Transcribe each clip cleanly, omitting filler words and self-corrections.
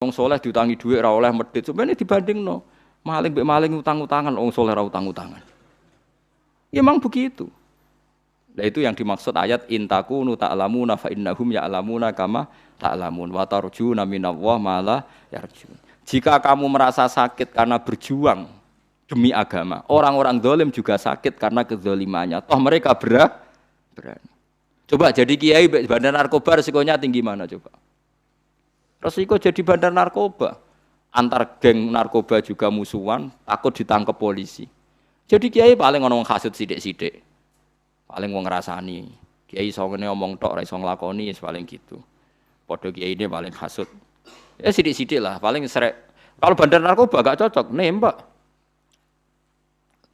Wong soleh diutangi dhuwit ora oleh medhit. Sebenarnya dibandingno. Maling mbek maling utang-utangan, wong soleh ora utang-utangan. Ya memang begitu. Nah itu yang dimaksud ayat intakunu ta'lamuna fa innahum ya'lamuna kama ta'lamun wa tarjuna minallah ma la yarjun. Jika kamu merasa sakit karena berjuang demi agama, orang-orang zalim juga sakit karena kezalimannya. Toh mereka berani. Coba jadi kiai bandar narkoba resikonya tinggi mana coba? Resiko jadi bandar narkoba. Antar geng narkoba juga musuhan, takut ditangkap polisi. Jadi kiai paling ono wong hasud sithik-sithik. Paling wong ngrasani. Kiai iso ngene omong tok ora iso nglakoni paling gitu. Padha kiai ini paling hasud. Ya sithik-sithik lah, paling serek. Kalau bandar narkoba gak cocok, nembak.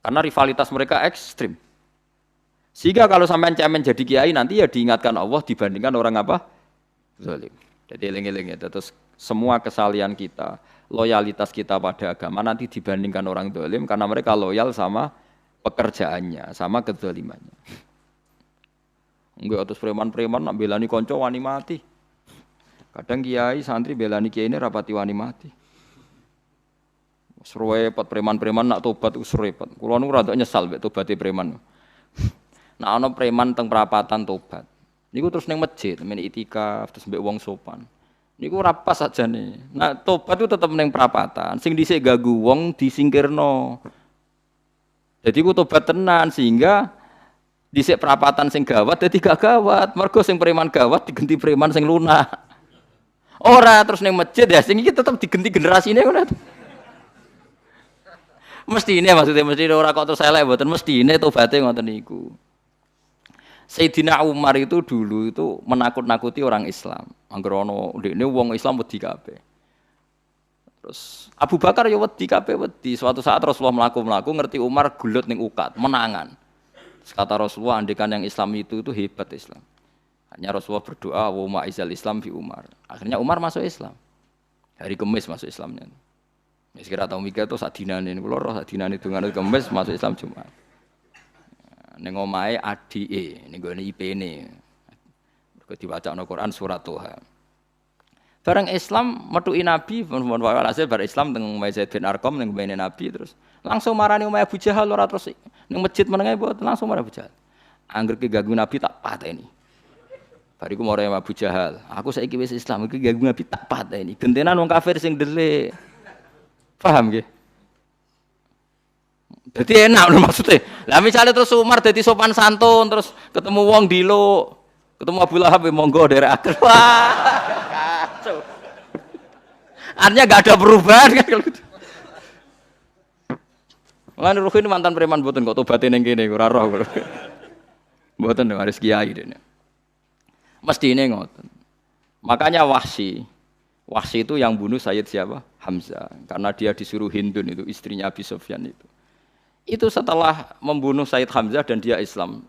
Karena rivalitas mereka ekstrim. Sehingga kalau sampean cemen jadi kiai nanti ya diingatkan Allah dibandingkan orang apa? Zalim. Jadi eling-eling ya. Terus semua kesalahan kita, loyalitas kita pada agama nanti dibandingkan orang zalim karena mereka loyal sama pekerjaannya, sama kezalimannya. Enggak atus preman-preman nak belani kanca wani mati. Kadang kiai santri belani kiai ini rapati wani mati. Wis repot preman-preman nak tobat wis repot. Kula nu rada nyesal mek tobaté preman. Nak ana preman teng perapatan tobat. Niku terus ning masjid, men itikaf terus mbek wong sopan. Niku ora pas sajane. Nah, tobat itu tetep ning perapatan. Sing dhisik gagu wong disingkirno. Jadi ku tobat tenan sehingga dhisik perapatan sing gawat dadi gak gawat. Mergo sing preman gawat diganti preman sing lunak. Ora terus ning masjid ya sing iki tetep diganti generasine ngono. Mestine maksudnya mesti ora kok terus elek mboten mestine tobaté ngoten niku. Sayyidina Umar itu dulu itu menakut-nakuti orang Islam. Angger ana ndekne wong Islam wedi kabeh. Terus Abu Bakar ya wedi kabeh wedi. Suatu saat Rasulullah mlaku-mlaku ngerti Umar gulut ning ukat, menangan. Terus kata Rasulullah andekan yang Islam itu hebat Islam. Hanya Rasulullah berdoa wa ma'izal Islam fi Umar. Akhirnya Umar masuk Islam. Hari Kamis masuk Islamnya. Wis kira tau mikir to sak dinane kula roh sak dinane dungane Kamis masuk Islam Jumat. Ning omahe adike ning gone IP-ne. Mergo diwacana Quran surat Toha. Bareng Islam metuki Nabi, walhasil bar Islam teng Zaid bin Arqam ning mbene Nabi terus langsung marani omahe Abu Jahal ora terus ning masjid menenge langsung marani Abu Jahal. Angger ki ganggu Nabi tak pateni. Bariku mare Abu Jahal, aku saiki wis Islam iki ganggu Nabi tak pateni. Gentenan wong kafir sing delik. Paham nggih? Jadi enak maksudnya. Lah misalnya terus Umar jadi sopan santun terus ketemu wong dilo, ketemu Abu Lahab monggo derek akhir. Wah. Kacau. Artinya enggak ada perubahan kan kalau gitu. Lan Ruhin mantan preman mboten kok tobaté ning kene ora roh kok. Mboten harus kiai dene. Mestine ngoten. Makanya Wahsy itu yang bunuh Sayyid siapa? Hamzah. Karena dia disuruh Hindun itu istrinya Abi Sufyan itu. Itu setelah membunuh Sayyid Hamzah dan dia Islam.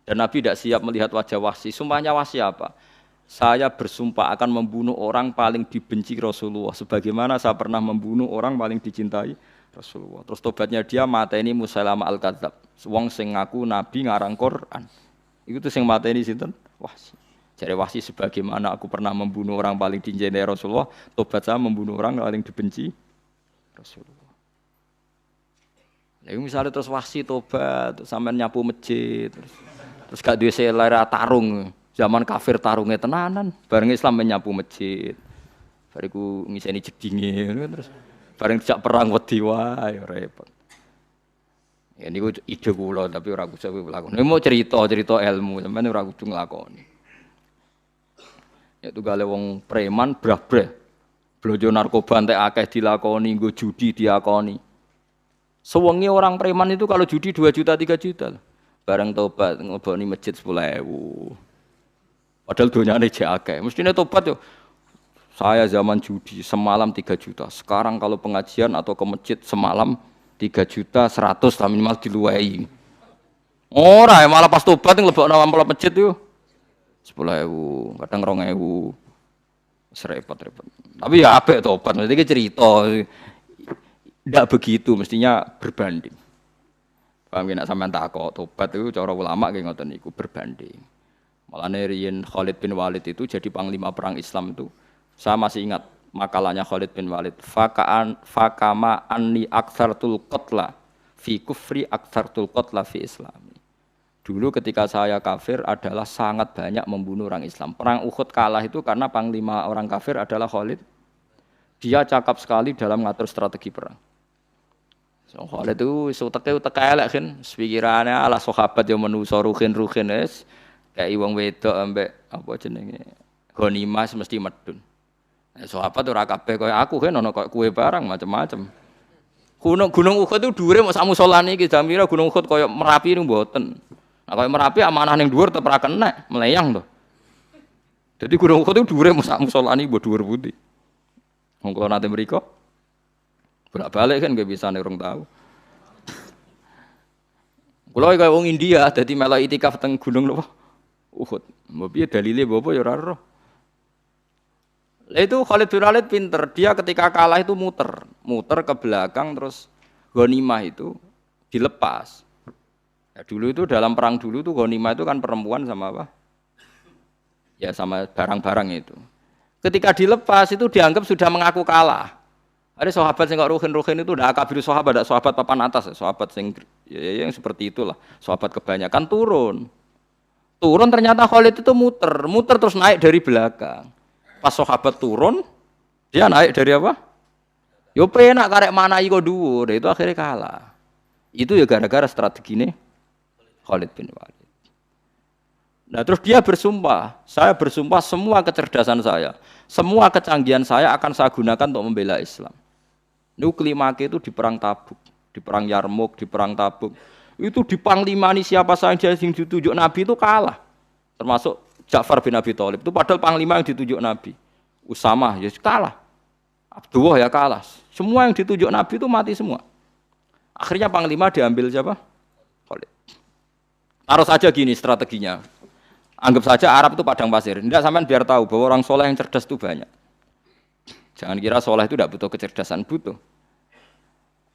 Dan Nabi tidak siap melihat wajah Wahsy. Sumpahnya Wahsy apa? Saya bersumpah akan membunuh orang paling dibenci Rasulullah. Sebagaimana saya pernah membunuh orang paling dicintai Rasulullah. Terus tobatnya dia mateni Musailamah al-Kadzab. Wong sing ngaku Nabi ngarang Quran. Itu tuh sing mateni sinten? Wahsy. Jadi Wahsy sebagaimana aku pernah membunuh orang paling dicintai Rasulullah. Tobat saya membunuh orang paling dibenci Rasulullah. Ya misalnya terus Wahsy tobat, sampean nyapu masjid, terus gak duwe selera tarung, zaman kafir tarungnya tenanan, bareng Islam nyapu masjid, bariku ngiseni jedinge, terus bareng dijak perang wedi wae repot. Ya niku ide kula tapi ora kudu nglakoni. Mau cerita ilmu, sampean ora kudu nglakoni. Ya tunggale wong preman brah-brah. Blonjo narkoba entek akeh dilakoni, nggo judi diakoni. Sewengi orang preman itu kalau judi 2 juta 3 juta. Bareng tobat ngleboni masjid 10.000. Padahal donyane jek akeh. Mestine tobat yo. Saya zaman judi semalam 3 juta. Sekarang kalau pengajian atau ke masjid semalam 3 juta 100 lah minimal diluwehi. Ora ya malah pas tobat nglebokno amplop masjid yo 10.000, kadang 2.000. Wis repot-repot. Tapi ya apik tobat, mesti iki cerita. Tidak begitu, mestinya berbanding. Paham nek sampean takok tobat itu cara ulama nggih ngoten niku berbanding. Malane riyen Khalid bin Walid itu jadi panglima perang Islam itu. Saya masih ingat makalahnya Khalid bin Walid. Fakama anni aktsartul qatla fi kufri aktsartul qatla fi islami. Dulu ketika saya kafir adalah sangat banyak membunuh orang Islam. Perang Uhud kalah itu karena panglima orang kafir adalah Khalid. Dia cakap sekali dalam mengatur strategi perang. So, Khalid itu utek elek kan, pikirannya ala sahabat yang menuso ruhin es kayak wong wedok ambek apa jenenge ghanimah mesti medun. Sahabat ora kabeh koyo aku kan ono koyo kue barang macam-macam. Gunung Uhud itu dhuwure mok sak musolane iki jamira Gunung Uhud koyo Merapi niku mboten. Nah, kalau Merapi amanah ning dhuwur tetep ra kena, meleyang to. Jadi Gunung Uhud itu dhuwure sak musolani mbok dhuwur putih. Wong kula nate mriko bolak-balik kan nggak bisa nih orang tahu. Kula kaya wong India dadi melok itikaf teng gunung napa Uhud. Mbok piye dalile apa ya ora roh. Lah itu Khalid bin Walid pinter, dia ketika kalah itu muter ke belakang terus ghanimah itu dilepas. Ya, dulu itu dalam perang dulu tuh ghanimah itu kan perempuan sama apa? Ya sama barang-barang itu. Ketika dilepas itu dianggap sudah mengaku kalah. Ada sahabat yang kok ruhin itu udah akabir sahabat, ada sahabat papan atas, sahabat yang seperti itulah. Sahabat kebanyakan turun ternyata Khalid itu muter terus naik dari belakang. Pas sahabat turun, dia naik dari apa? Yo penak karek manai kok dhuwur, itu akhirnya kalah. Itu ya gara-gara strategi ini Khalid bin Walid. Nah terus dia bersumpah, saya bersumpah semua kecerdasan saya, semua kecanggihan saya akan saya gunakan untuk membela Islam. Nuklimake itu di perang Tabuk, di perang Yarmouk, di perang Tabuk. Itu di panglimani siapa saja yang ditunjuk Nabi itu kalah. Termasuk Ja'far bin Abi Thalib itu padahal panglima yang ditunjuk Nabi. Usamah ya kalah. Abdullah ya kalah. Semua yang ditunjuk Nabi itu mati semua. Akhirnya panglima diambil siapa? Khalid. Taruh saja gini strateginya. Anggap saja Arab itu padang pasir. Tidak sampean biar tahu bahwa orang soleh yang cerdas itu banyak. Jangan kira soleh itu tidak butuh kecerdasan, butuh.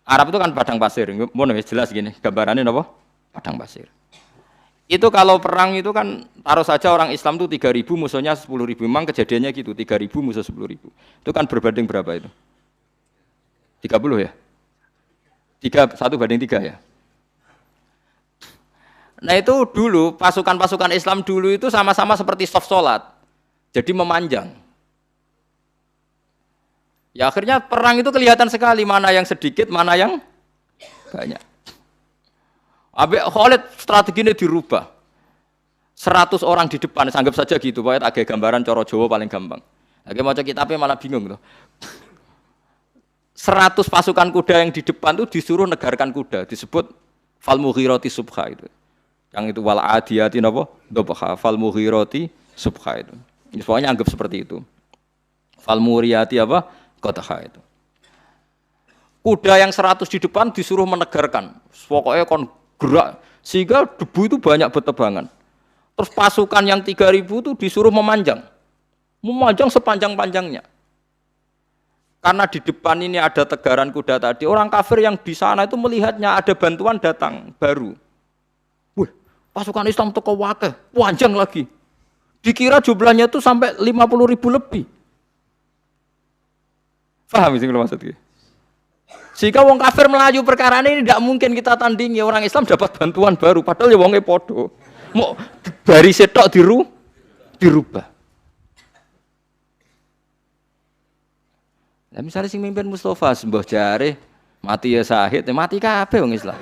Arab itu kan padang pasir. Mau jelas gini, gambarannya apa? Padang pasir. Itu kalau perang itu kan taruh saja orang Islam itu 3.000 musuhnya 10.000. Memang kejadiannya gitu, 3.000 musuh 10.000. Itu kan berbanding berapa itu? 30 ya? 1:3 ya? Nah itu dulu, pasukan-pasukan Islam dulu itu sama-sama seperti soft sholat. Jadi memanjang. Ya akhirnya perang itu kelihatan sekali mana yang sedikit, mana yang banyak. Habis Khalid strateginya dirubah. 100 orang di depan, anggap saja gitu, pokoknya tak gambaran coro Jawa paling gampang. Lagi mau kitabnya malah bingung tuh. 100 pasukan kuda yang di depan itu disuruh negarkan kuda, disebut fal mughirati subha itu. Yang itu wal adiyati napa? Dobha fal mughirati subha itu. Pokoknya anggap seperti itu. Fal muriyati apa? Qadha itu. Kuda yang 100 di depan disuruh menegarkan. Pokoknya kon gerak sehingga debu itu banyak bertebangan. Terus pasukan yang 3.000 itu disuruh memanjang sepanjang-panjangnya. Karena di depan ini ada tegaran kuda tadi, orang kafir yang di sana itu melihatnya ada bantuan datang baru. Wih, pasukan Islam teko wakeh, panjang lagi. Dikira jumlahnya itu sampai 50.000 lebih. Paham sih kalau maksudnya? Jika wong kafir melaju perkara ini tidak mungkin kita tandingi, orang Islam dapat bantuan baru padahal ya wonge podo. Mau bari setok dirubah. Nah, misalnya sing mimpin Mustafa sembah jare mati ya syahid, ya mati kabeh wong Islam.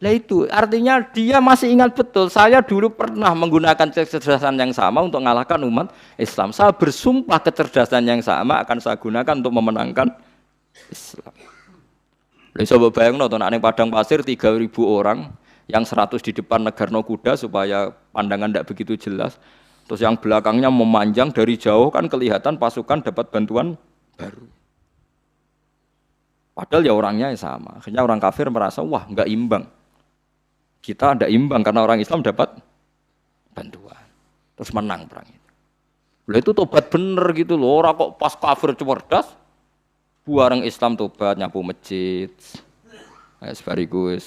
Lah itu artinya dia masih ingat betul, saya dulu pernah menggunakan kecerdasan yang sama untuk mengalahkan umat Islam. Saya bersumpah kecerdasan yang sama akan saya gunakan untuk memenangkan Islam. Lah coba bayangno to nek ning padang pasir 3.000 orang yang 100 di depan negarno kuda supaya pandangan tidak begitu jelas. Terus yang belakangnya memanjang dari jauh kan kelihatan pasukan dapat bantuan baru. Padahal ya orangnya sama. Akhirnya orang kafir merasa wah enggak imbang. Kita tidak imbang karena orang Islam dapat bantuan. Terus menang perang itu. Lah itu tobat bener gitu loh. Orang kok pas kafir cerdas, buareng Islam tobat nyapu masjid. Sebarigus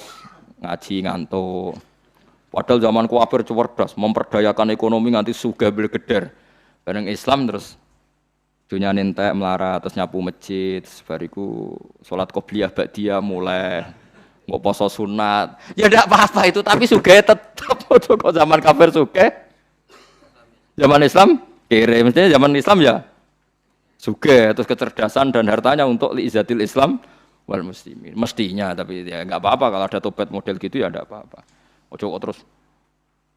ngaji ngantuk. Padahal zaman kafir cerdas, memperdayakan ekonomi nganti sugih bilgeder. Bareng Islam terus dunia nentek melarat, terus nyapu masjid, sebariku sholat qobliyah ba'diyah mulai, mau poso sunat. Ya tidak apa-apa itu, tapi sugih tetap. Kok zaman kafir sugih, zaman Islam kere, mestinya zaman Islam ya sugih, terus kecerdasan dan hartanya untuk liizatil Islam wal muslimin. Mestinya, tapi ya nggak apa-apa kalau ada tobat model gitu ya tidak apa-apa. Ojo kok terus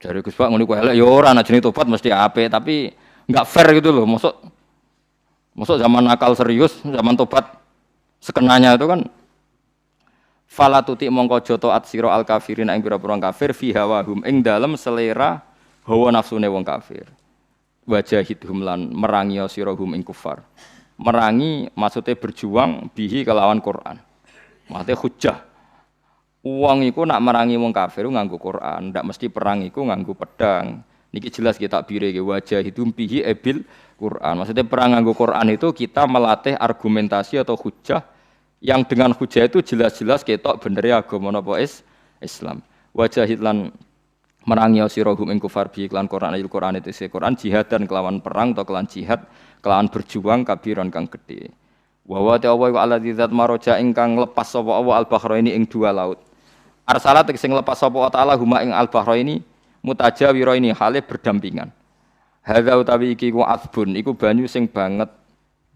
dari Gus Pak ngene ku elek ya ora ana jenenge tobat mesti apik, tapi enggak fair gitu loh. Mosok zaman nakal serius, zaman tobat sekenanya itu kan fala tuti mongko aja taat sira al kafirin ing pira-pira kafir fi hawahum ing dalem selera hawa nafsune wong kafir. Wajahidhum lan merangi sira hum ing kufar. Merangi maksudnya berjuang bihi kelawan Quran. Maksudnya hujjah. Uang iku nak merangi wong kafir nganggo Quran, ndak mesti perang iku nganggo pedang. Niki jelas kita bire ke wajah hidum bihi ebil Quran. Maksudnya perang nganggo Quran itu kita melatih argumentasi atau hujah yang dengan hujah itu jelas-jelas ketok bener agama napa Islam. Wajahid lan merangi sira hum ing kufar bihi lan Quran ayat Quran itu Quran jihad dan kelawan perang atau kelawan jihad kelawan berjuang kabiran kang gede. Wa wa ta'ala wa alladzi zat maroja ingkang lepas sapa Allah al-bahraini ing dua laut. Arsala tegese nglepas sapa taala huma ing al-bahraini mutajawiraini hale berdampingan. Hadza utawi iki ku asbun iku banyu sing banget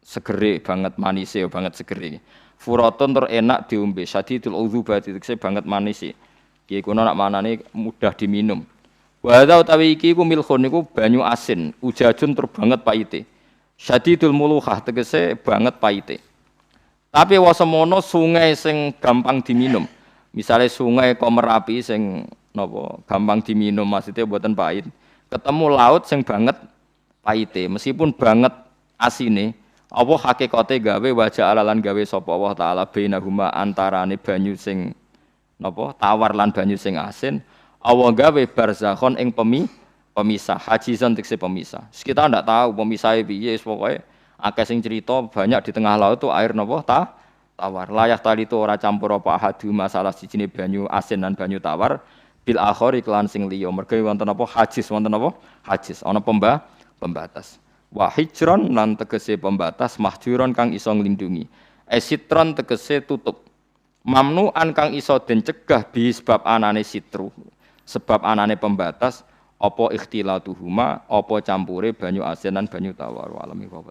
segere, banget manise, banget segere. Furatun tur enak diombe, sadidul udzubati tegese banget manise. Iki kuno nak manane mudah diminum. Wa hadza utawi iki ku milkhun iku banyu asin, ujajun tur banget paite. Sadidul muluhah tegese banget paite. Tapi wasemono sungai sing gampang diminum. Misalnya sungai Komerapi sing napa gampang diminum maksudnya buatan pahit. Ketemu laut sing banget pahite, meskipun banget asine, apa hakikate gawe wajah alalan gawe sapa Allah taala bainahuma antarane banyu sing napa tawar lan banyu sing asin, Allah gawe barzakhon ing pemisah, hajizan tekse pemisah. Kita ndak tahu pemisahnya piye, pokoke akeh sing cerita banyak di tengah laut tuh air napa tawar. Layak tali itu ora campur apa ahadu masalah sijine banyu asin dan banyu tawar bil akhari kelan sing liya. Mergo wonten apa hajiz, wonten apa hajiz, ana pembatas. Wa hijron lan tegese pembatas mahjuron kang iso nglindungi. Esitron tegese tutup. Mamnuan kang iso den cegah bi sebab anane sitru. Sebab anane pembatas apa ikhtilatuhuma apa campure banyu asin dan banyu tawar. Wa alami wa